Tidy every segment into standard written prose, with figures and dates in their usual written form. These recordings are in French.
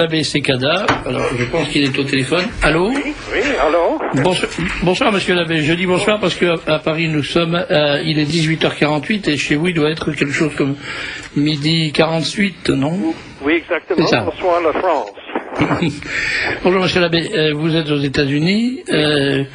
L'abbé Sekada, alors je pense qu'il est au téléphone. Allô? Oui, allô? Bonsoir monsieur l'abbé, je dis bonsoir parce qu'à Paris nous sommes, il est 18h48 et chez vous il doit être quelque chose comme midi 48, non? Oui, exactement, bonsoir la France. Bonjour monsieur l'abbé, vous êtes aux États-Unis et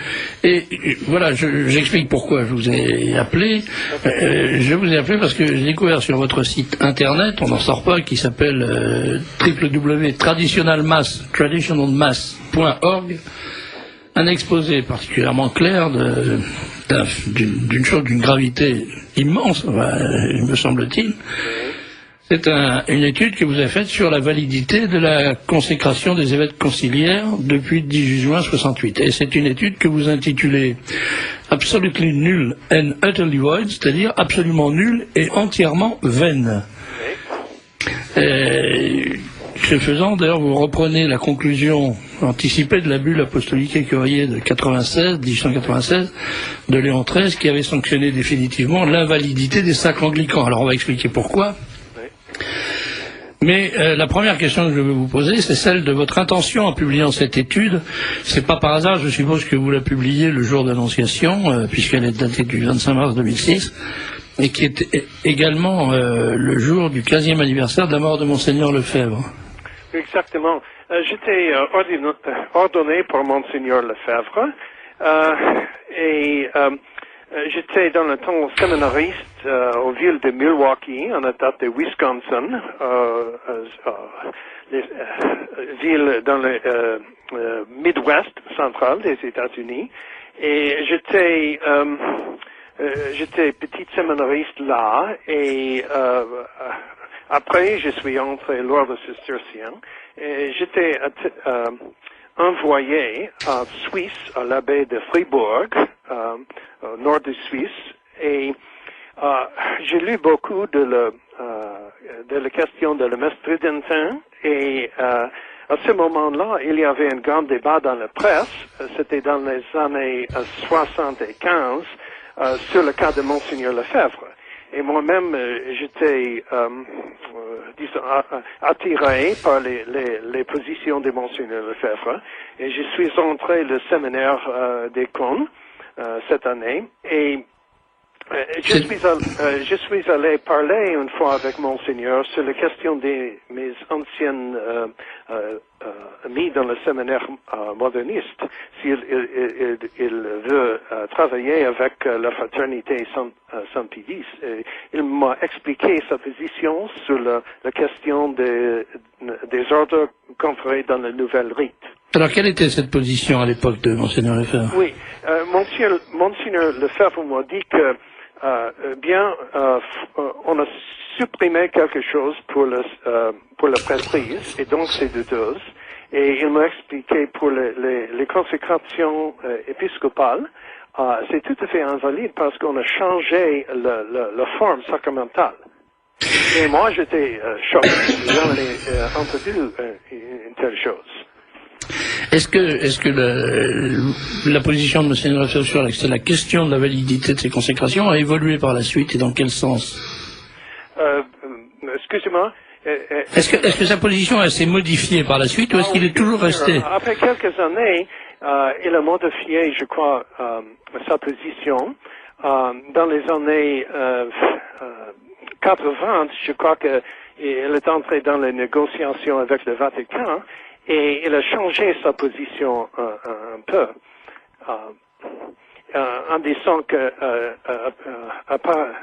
voilà, j'explique pourquoi je vous ai appelé. Je vous ai appelé parce que j'ai découvert sur votre site internet, on n'en sort pas, qui s'appelle www.traditionalmass.org, un exposé particulièrement clair d'une chose d'une gravité immense, me semble-t-il. C'est une étude que vous avez faite sur la validité de la consécration des évêques conciliaires depuis le 18 juin 68. Et c'est une étude que vous intitulez Absolutely Null and Utterly Void, c'est-à-dire absolument nulle et entièrement vaine. Ce faisant, d'ailleurs, vous reprenez la conclusion anticipée de la bulle apostolique et curier de 1896, de Léon XIII, qui avait sanctionné définitivement l'invalidité des sacres anglicans. Alors on va expliquer pourquoi. Mais la première question que je veux vous poser, c'est celle de votre intention en publiant cette étude. C'est pas par hasard, je suppose que vous la publiez le jour d'Annonciation, puisqu'elle est datée du 25 mars 2006, et qui est également le jour du 15e anniversaire de la mort de Monseigneur Lefebvre. Exactement. J'étais ordonné par Monseigneur Lefebvre, et j'étais dans le temps séminariste aux villes de Milwaukee, en état de Wisconsin, ville dans le Midwest central des États-Unis. Et j'étais petit séminariste là, et après je suis entré l'ordre cistercien, et j'étais envoyé en Suisse, à l'abbaye de Fribourg, au nord de Suisse, et j'ai lu beaucoup de la question de la messe tridentin, et à ce moment-là, il y avait un grand débat dans la presse, c'était dans les années 75, sur le cas de Monseigneur Lefebvre. Et moi-même, j'étais, disons, attiré par les positions de Monseigneur Lefebvre, et je suis entré le séminaire des Cônes cette année, et je suis allé parler une fois avec Monseigneur sur la question de mes anciennes amis dans le séminaire moderniste, s'il veut travailler avec la fraternité Saint-Pédis. Il m'a expliqué sa position sur la question des ordres conférés dans le nouvel rite. Alors, quelle était cette position à l'époque de Monseigneur Lefebvre? Oui, Monseigneur Lefebvre m'a dit que on a supprimé quelque chose pour la prêtrise, et donc c'est douteuse. Et il m'a expliqué pour les consécrations épiscopales, c'est tout à fait invalide parce qu'on a changé la forme sacramentale. Et moi, j'étais choqué. J'en ai entendu une telle chose. Est-ce que la position de M. Lefebvre sur la question de la validité de ces consécrations a évolué par la suite, et dans quel sens? Excusez-moi. Est-ce que sa position s'est modifiée par la suite, ou est-ce qu'il est toujours resté? Après quelques années, il a modifié, je crois, sa position. Dans les années 80, je crois qu'il est entré dans les négociations avec le Vatican, et il a changé sa position un peu, en disant que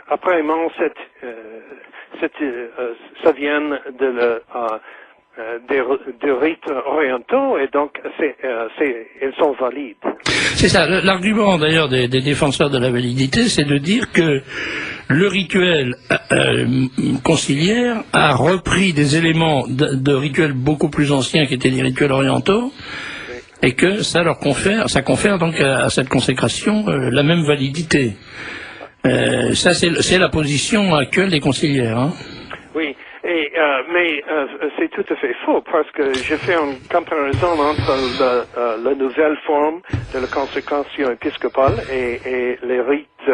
apparemment ça vient des rites orientaux, et donc ils sont valides. C'est ça. L'argument d'ailleurs des défenseurs de la validité, c'est de dire que le rituel conciliaire a repris des éléments de rituels beaucoup plus anciens qui étaient les rituels orientaux, et que ça confère donc à cette consécration la même validité. Ça, c'est la position actuelle des conciliaires. Hein. Oui. Mais c'est tout à fait faux, parce que j'ai fait une comparaison entre la nouvelle forme de la consécration épiscopale et les rites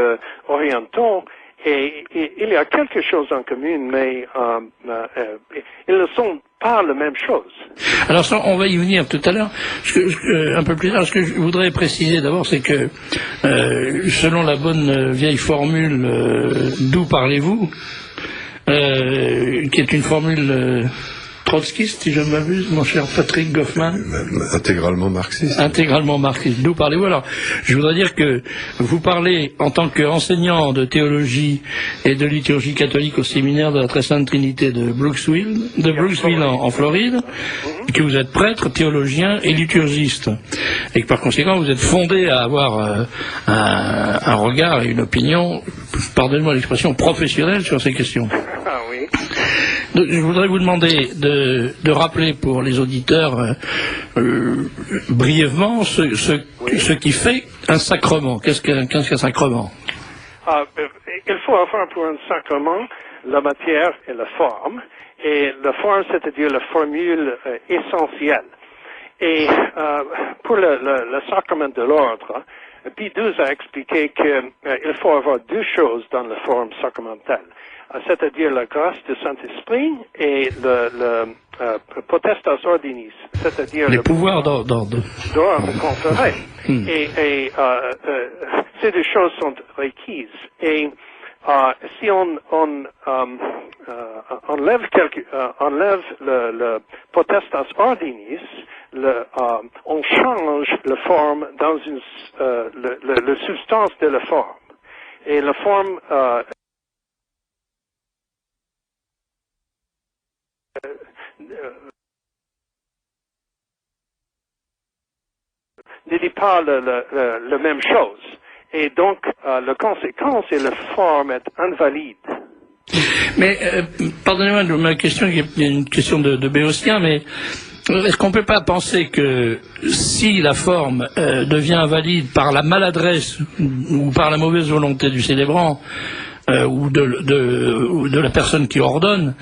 orientaux, Et il y a quelque chose en commun, mais ils ne sont pas la même chose. Alors ça, on va y venir tout à l'heure. Un peu plus tard, ce que je voudrais préciser d'abord, c'est que selon la bonne vieille formule d'où parlez-vous, qui est une formule trotskiste, si je ne m'abuse, mon cher Patrick Goffman. Intégralement marxiste. Intégralement marxiste. D'où parlez-vous? Alors, je voudrais dire que vous parlez en tant qu'enseignant de théologie et de liturgie catholique au séminaire de la Très Sainte Trinité de Brooksville en Floride, que vous êtes prêtre, théologien et liturgiste. Et que par conséquent, vous êtes fondé à avoir un regard et une opinion, pardonnez-moi l'expression, professionnelle sur ces questions. Ah oui. Donc, je voudrais vous demander de rappeler pour les auditeurs brièvement ce qui fait un sacrement. Qu'est-ce qu'un sacrement? Il faut avoir pour un sacrement la matière et la forme. Et la forme, c'est-à-dire la formule essentielle. Et pour le sacrement de l'ordre, Pie XII a expliqué qu'il faut avoir deux choses dans la forme sacramentelle, c'est-à-dire la grâce du Saint-Esprit et le potestas ordinis, c'est-à-dire les pouvoirs d'ordre conféré. Et ces deux choses sont requises. Et si on enlève le potestas ordinis, on change la forme dans la substance de la forme. Et la forme ne dit pas la même chose. Et donc, la conséquence est la forme est invalide. Mais, pardonnez-moi de ma question, qui est une question de Béotien, mais est-ce qu'on ne peut pas penser que si la forme devient invalide par la maladresse ou par la mauvaise volonté du célébrant, ou de la personne qui ordonne,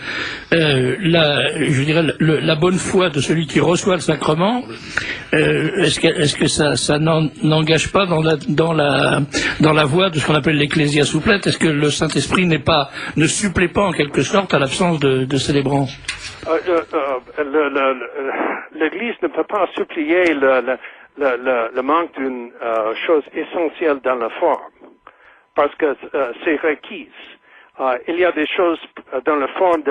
je dirais la bonne foi de celui qui reçoit le sacrement, est-ce que ça n'engage pas dans la voie de ce qu'on appelle l'ecclésia souplette? Est-ce que le Saint-Esprit ne supplée pas en quelque sorte à l'absence de célébrant? L'Église ne peut pas supplier le manque d'une chose essentielle dans la forme, parce que c'est requis. Il y a des choses dans la forme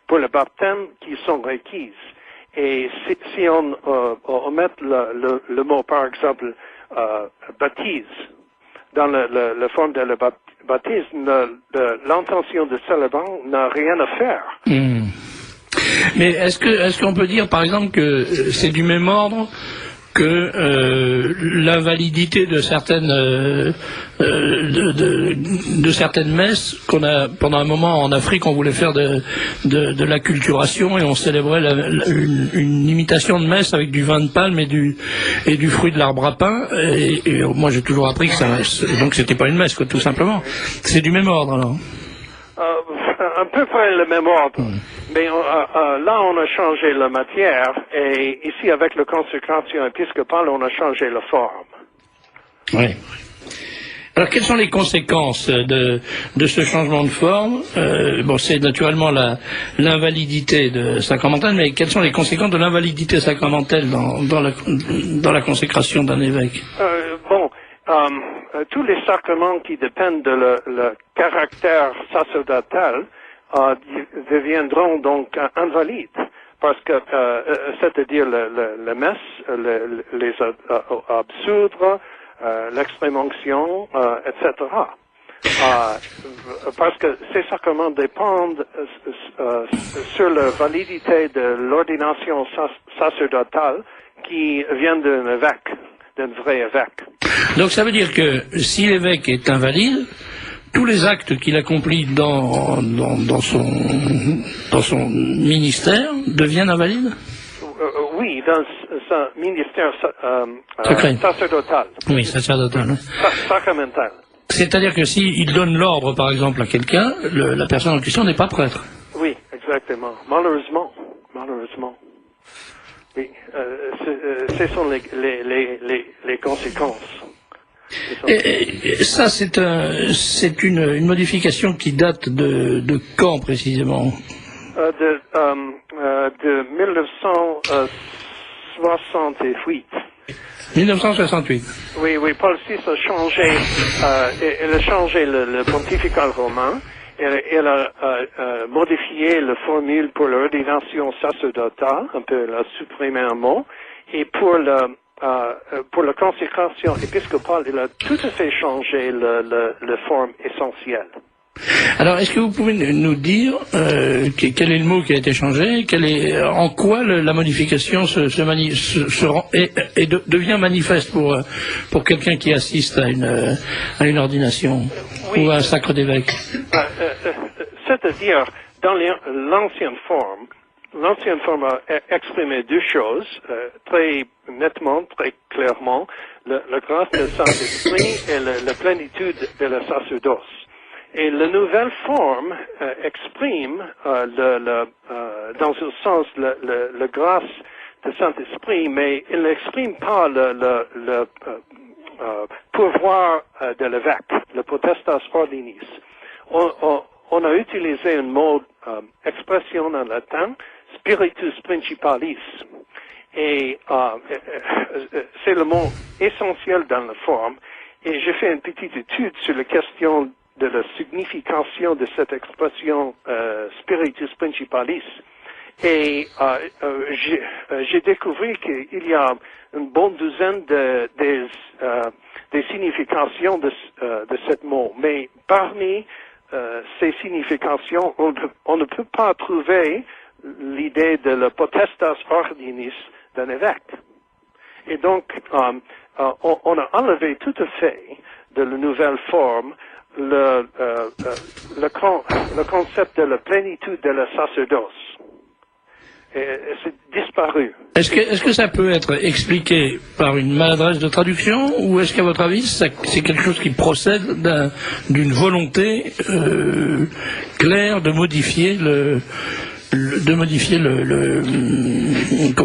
pour le baptême qui sont requises. Et si on met le mot, par exemple, baptise, dans la forme de le baptisme, l'intention de célébrant n'a rien à faire. Mais est-ce qu'on peut dire, par exemple, que c'est du même ordre que l'invalidité de certaines messes qu'on a pendant un moment en Afrique, on voulait faire de l'acculturation et on célébrait une imitation de messe avec du vin de palme et du fruit de l'arbre à pain, et moi j'ai toujours appris que donc c'était pas une messe, quoi, tout simplement. C'est du même ordre alors. À peu près le même ordre. Mais là, on a changé la matière, et ici, avec la consécration épiscopale, on a changé la forme. Oui. Alors, quelles sont les conséquences de ce changement de forme? C'est naturellement l'invalidité sacramentelle, mais quelles sont les conséquences de l'invalidité sacramentelle dans la consécration d'un évêque? Tous les sacrements qui dépendent de le caractère sacerdotal deviendront donc invalides, parce que c'est-à-dire la messe, les absoudre, l'extrême-onction, etc. Parce que ces sacrements dépendent sur la validité de l'ordination sacerdotale qui vient d'un évêque, d'un vrai évêque. Donc ça veut dire que si l'évêque est invalide, tous les actes qu'il accomplit dans son ministère deviennent invalides? Oui, dans son ministère sacerdotal. Oui, sacerdotal. Sacramental. C'est-à-dire que s'il donne l'ordre, par exemple, à quelqu'un, la personne en question n'est pas prêtre. Oui, exactement. Malheureusement. Oui, ce sont les conséquences. Et ça, c'est une modification qui date de quand précisément? De 1968. 1968. Oui, Paul VI a changé, il a changé le pontifical romain. Elle a modifié la formule pour l'ordination sacerdotale, un peu la supprimé un mot, et pour la consécration épiscopale, il a tout à fait changé la forme essentielle. Alors, est-ce que vous pouvez nous dire quel est le mot qui a été changé, en quoi la modification devient manifeste pour quelqu'un qui assiste à une ordination ou à un sacre d'évêque? C'est-à-dire, dans l'ancienne forme a exprimé deux choses très nettement, très clairement, la grâce du Saint-Esprit et la plénitude de la sacerdoce. Et la nouvelle forme exprime, dans un sens, la grâce du Saint-Esprit, mais il n'exprime pas le pouvoir de l'évêque, le potestas ordinis. On a utilisé un mot, expression en latin, spiritus principalis. Et c'est le mot essentiel dans la forme. Et j'ai fait une petite étude sur la question de la signification de cette expression spiritus principalis. Et j'ai découvert qu'il y a une bonne douzaine des significations de ce mot. Mais parmi ces significations, on ne peut pas trouver l'idée de la potestas ordinis d'un évêque. Et donc, on a enlevé tout à fait de la nouvelle forme le concept de la plénitude de la sacerdoce. C'est disparu. Est-ce que ça peut être expliqué par une maladresse de traduction, ou est-ce qu'à votre avis c'est quelque chose qui procède d'une volonté claire de modifier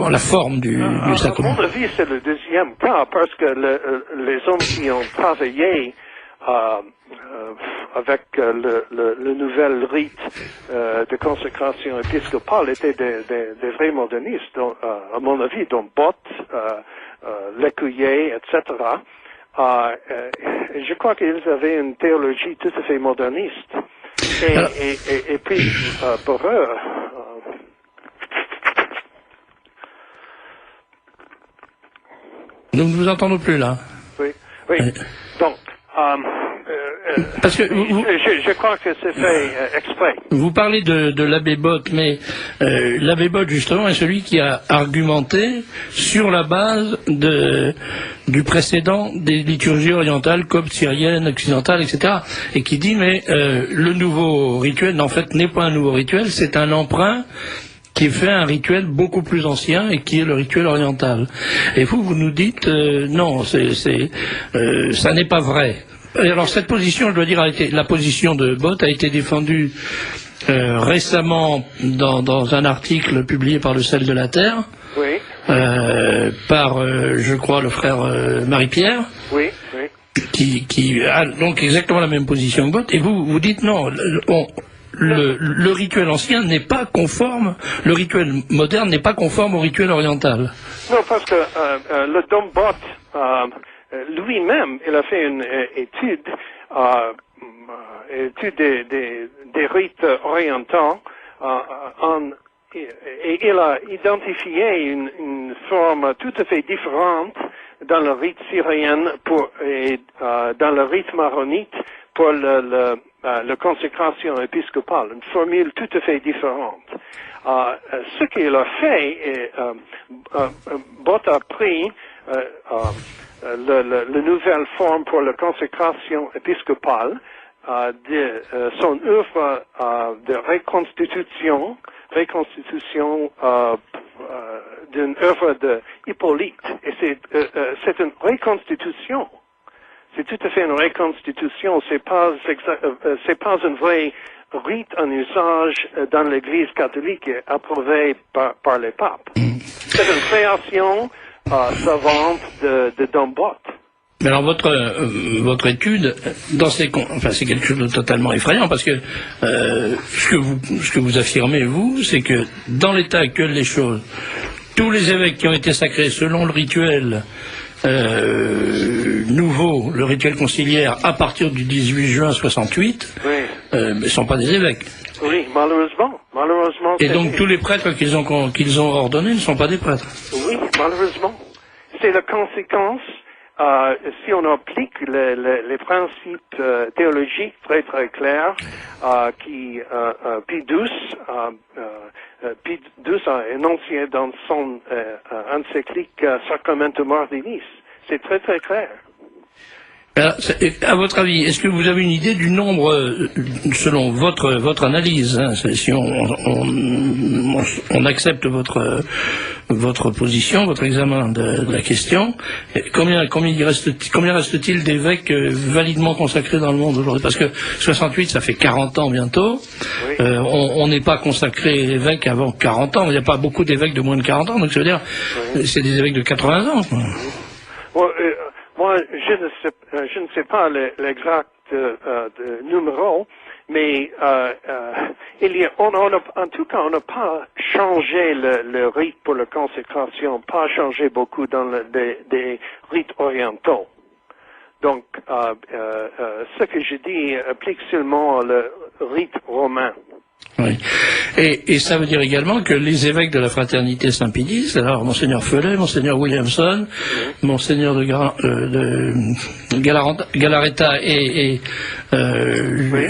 la forme du sacrement? À mon avis, c'est le deuxième cas, parce que les hommes qui ont travaillé avec le nouvel rite de consécration épiscopale étaient des vrais modernistes, à mon avis, dont Bott, Lécuyer, etc. Je crois qu'ils avaient une théologie tout à fait moderniste. Et puis, pour eux... Nous ne vous entendons plus là. Oui. Donc... Parce que je crois que c'est fait exprès. Vous parlez de l'abbé Bott, mais l'abbé Bott, justement, est celui qui a argumenté sur la base du précédent des liturgies orientales, coptes, syriennes, occidentales, etc., et qui dit, mais le nouveau rituel, en fait, n'est pas un nouveau rituel, c'est un emprunt qui fait un rituel beaucoup plus ancien et qui est le rituel oriental. Et vous nous dites, non, ça n'est pas vrai. Et alors cette position, je dois dire, la position de Bott a été défendue récemment dans un article publié par le Sel de la Terre, oui. Par, je crois, le frère Marie-Pierre, oui. qui a donc exactement la même position que Bott, et vous dites non, le rituel ancien n'est pas conforme, le rituel moderne n'est pas conforme au rituel oriental. Non, parce que le Dom Bott... lui-même, il a fait une étude des rites orientaux, et il a identifié une forme tout à fait différente dans le rite syrien et dans le rite maronite pour la consécration épiscopale, une formule tout à fait différente. Ce qu'il a fait, Bott a pris la nouvelle forme pour la consécration épiscopale de son œuvre de reconstitution d'une œuvre de Hippolyte. Et c'est une reconstitution. C'est tout à fait une reconstitution. C'est pas un vrai rite en usage dans l'Église catholique approuvé par les papes. C'est une création savante de Dom Bott. Mais alors votre étude, c'est quelque chose de totalement effrayant parce que ce que vous affirmez vous, c'est que dans l'état actuel des choses, tous les évêques qui ont été sacrés selon le rituel nouveau, le rituel conciliaire, à partir du 18 juin 68, ne sont pas des évêques. Oui, malheureusement. Et donc tous les prêtres qu'ils ont ordonnés ne sont pas des prêtres. Oui, malheureusement. C'est la conséquence. Si on applique les principes théologiques très très clairs Pie XII a énoncé dans son encyclique Sacramento Mordinis. C'est très très clair. Alors, à votre avis, est-ce que vous avez une idée du nombre, selon votre analyse, hein, si on accepte votre position, votre examen de la question, combien reste-t-il d'évêques validement consacrés dans le monde aujourd'hui? Parce que 68, ça fait 40 ans bientôt. Oui. On n'est pas consacré évêque avant 40 ans. Il n'y a pas beaucoup d'évêques de moins de 40 ans, donc ça veut dire c'est des évêques de 80 ans. Quoi. Moi, je ne sais pas l'exact numéro, mais en tout cas, on n'a pas changé le rite pour la consécration, pas changé beaucoup dans des rites orientaux. Donc, ce que je dis applique seulement le rite romain. Oui. Et ça veut dire également que les évêques de la fraternité Saint-Pédis, alors Monseigneur Felet, Monseigneur Williamson, Monseigneur de Galaretta et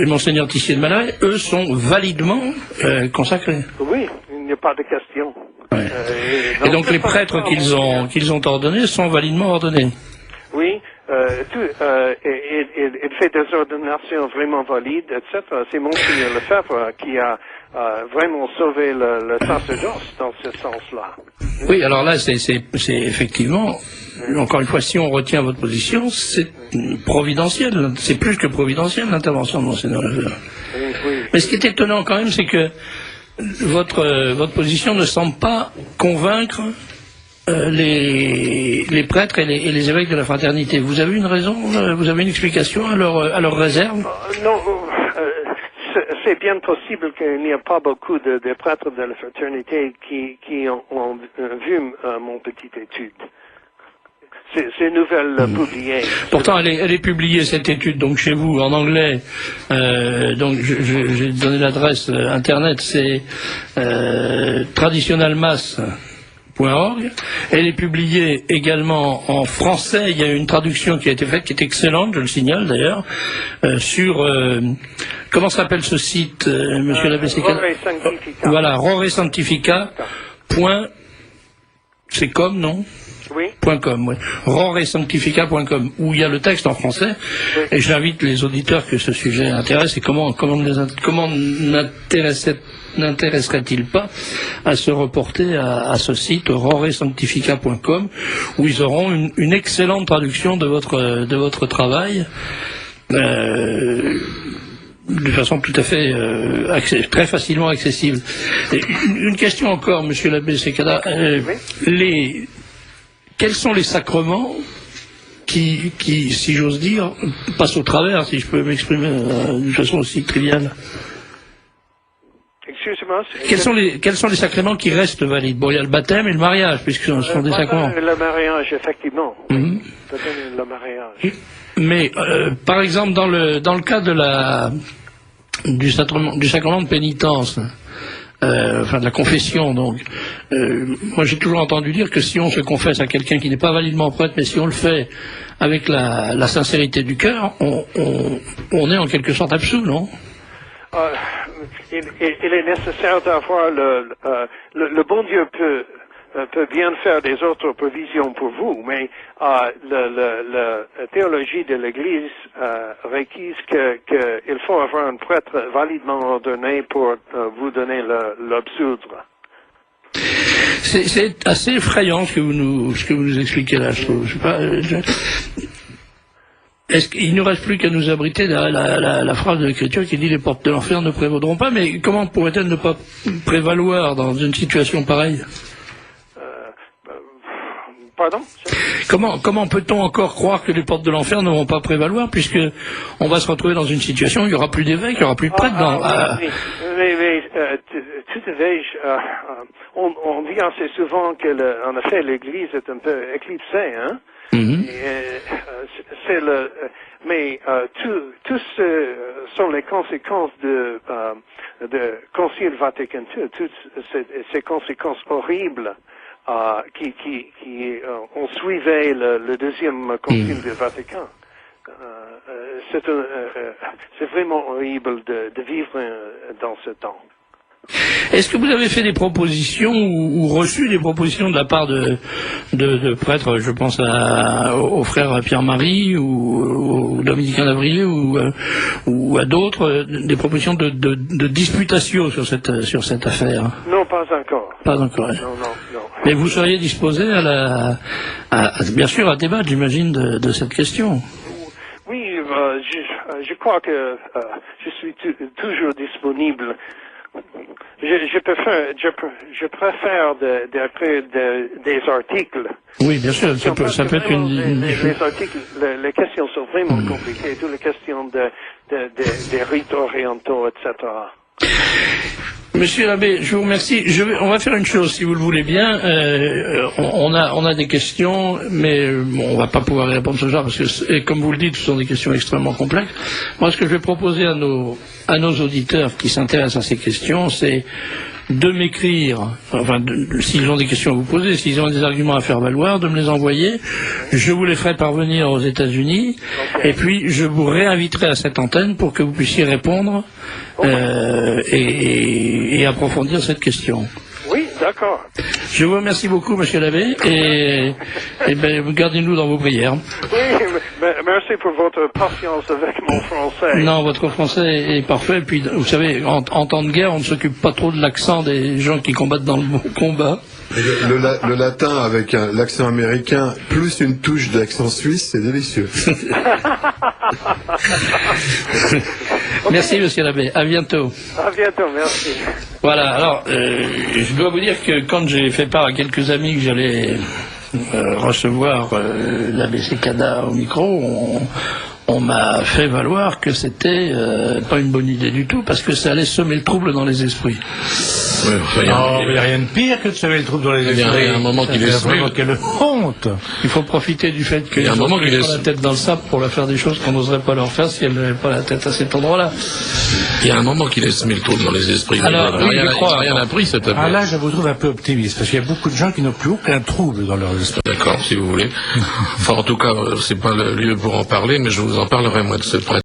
Monseigneur Tissier de Malaret, eux sont validement consacrés. Oui, il n'y a pas de question. Ouais. Et donc les prêtres qu'ils ont ordonnés sont validement ordonnés. Oui. Il fait des ordinations vraiment valides, etc. C'est Monseigneur Lefebvre qui a vraiment sauvé le sacerdoce dans ce sens-là. Oui, alors là, c'est effectivement, encore une fois, si on retient votre position, c'est providentiel, c'est plus que providentiel l'intervention de Monseigneur Lefebvre. Oui. Mais ce qui est étonnant quand même, c'est que votre position ne semble pas convaincre les prêtres et les évêques de la fraternité. Vous avez une raison, vous avez une explication à leur réserve? Non, c'est bien possible qu'il n'y a pas beaucoup de prêtres de la fraternité qui ont vu mon petite étude. C'est une nouvelle publiée. Pourtant, elle est publiée, cette étude, donc chez vous, en anglais. Donc, j'ai donné l'adresse internet, c'est traditionalmass.org. Elle est publiée également en français. Il y a une traduction qui a été faite, qui est excellente, je le signale d'ailleurs, sur comment s'appelle ce site, Monsieur l'abbé Rore Sanctifica. Voilà, Rore Sanctifica. C'est comme, non? Oui. .com, oui. roresanctifica.com, où il y a le texte en français, oui. Et j'invite les auditeurs que ce sujet intéresse, et comment n'intéresserait-il pas à se reporter à ce site, roresanctifica.com, où ils auront une excellente traduction de votre travail, de façon tout à fait très facilement accessible. Et une question encore, Monsieur l'abbé Sekada, oui. Quels sont les sacrements qui, si j'ose dire, passent au travers, si je peux m'exprimer de façon aussi triviale? Excusez-moi. Quels sont les sacrements qui restent valides? Bon, il y a le baptême et le mariage, puisque ce sont des sacrements. Le mariage, effectivement. Mm-hmm. Le mariage. Mais, par exemple, dans le cas du sacrement de pénitence, de la confession, donc. Moi, j'ai toujours entendu dire que si on se confesse à quelqu'un qui n'est pas validement prêtre, mais si on le fait avec la sincérité du cœur, on est en quelque sorte absous, non? Il est nécessaire d'avoir le bon Dieu peut bien faire des autres provisions pour vous, mais la théologie de l'Église requise qu'il faut avoir un prêtre validement ordonné pour vous donner l'absoudre. C'est assez effrayant ce que vous nous expliquez là, je trouve. Est-ce qu'il ne nous reste plus qu'à nous abriter la phrase de l'Écriture qui dit les portes de l'enfer ne prévaudront pas, mais comment pourrait-elle ne pas prévaloir dans une situation pareille? Pardon? Comment peut-on encore croire que les portes de l'enfer ne vont pas prévaloir, puisque on va se retrouver dans une situation où il n'y aura plus d'évêques, il n'y aura plus de prêtres Tout évêque, on dit assez souvent que, en effet, l'Église est un peu éclipsée, hein? Mais tout ce sont les conséquences de Concile Vatican II, toutes ces conséquences horribles qui ont suivi le deuxième Concile du Vatican. C'est vraiment horrible de vivre dans ce temps. Est-ce que vous avez fait des propositions ou reçu des propositions de la part de prêtres, je pense au frère Pierre-Marie ou au dominicain d'Avrillé ou à d'autres, des propositions de disputation sur cette affaire? Non, pas encore. Pas encore. Hein. Non. Mais vous seriez disposé bien sûr à débattre, j'imagine, de cette question. Oui, je crois que je suis toujours disponible. Je préfère des articles. Oui, bien sûr, ça peut être les articles, les questions sont vraiment compliquées, toutes les questions des rites orientaux, etc. Monsieur l'abbé, je vous remercie. On va faire une chose, si vous le voulez bien. On a des questions, mais on va pas pouvoir y répondre ce soir parce que, comme vous le dites, ce sont des questions extrêmement complexes. Moi, ce que je vais proposer à nos auditeurs qui s'intéressent à ces questions, c'est de m'écrire, s'ils ont des questions à vous poser, s'ils ont des arguments à faire valoir, de me les envoyer. Je vous les ferai parvenir aux États-Unis, et puis je vous réinviterai à cette antenne pour que vous puissiez répondre et approfondir cette question. Oui, d'accord. Je vous remercie beaucoup, monsieur l'abbé, et gardez-nous dans vos prières. Oui, merci pour votre patience avec mon français. Non, votre français est parfait, puis vous savez, en temps de guerre, on ne s'occupe pas trop de l'accent des gens qui combattent dans le combat. Le latin avec l'accent américain plus une touche d'accent suisse, c'est délicieux. Merci, monsieur l'abbé. À bientôt. À bientôt, merci. Voilà, alors, je dois vous dire que quand j'ai fait part à quelques amis que j'allais recevoir l'abbé Sekada au micro, on m'a fait valoir que c'était pas une bonne idée du tout, parce que ça allait semer le trouble dans les esprits. Ouais, il n'y a rien de pire que de semer le trouble dans les esprits. Il y a un moment qu'il est vraiment quelle honte. Il faut profiter du fait qu'il y a un moment qu'il a la tête dans le sable pour leur faire des choses qu'on n'oserait pas leur faire si elle n'avait pas la tête à cet endroit-là. Il y a un moment qu'il laisse semer le trouble dans les esprits. Alors, oui, je crois. Rien appris, cette affaire. Ah là, je vous trouve un peu optimiste, parce qu'il y a beaucoup de gens qui n'ont plus aucun trouble dans leur esprit. D'accord, si vous voulez. Enfin, en tout cas, c'est pas le lieu pour en parler, mais je vous en parlerai, moi, de cette pratique.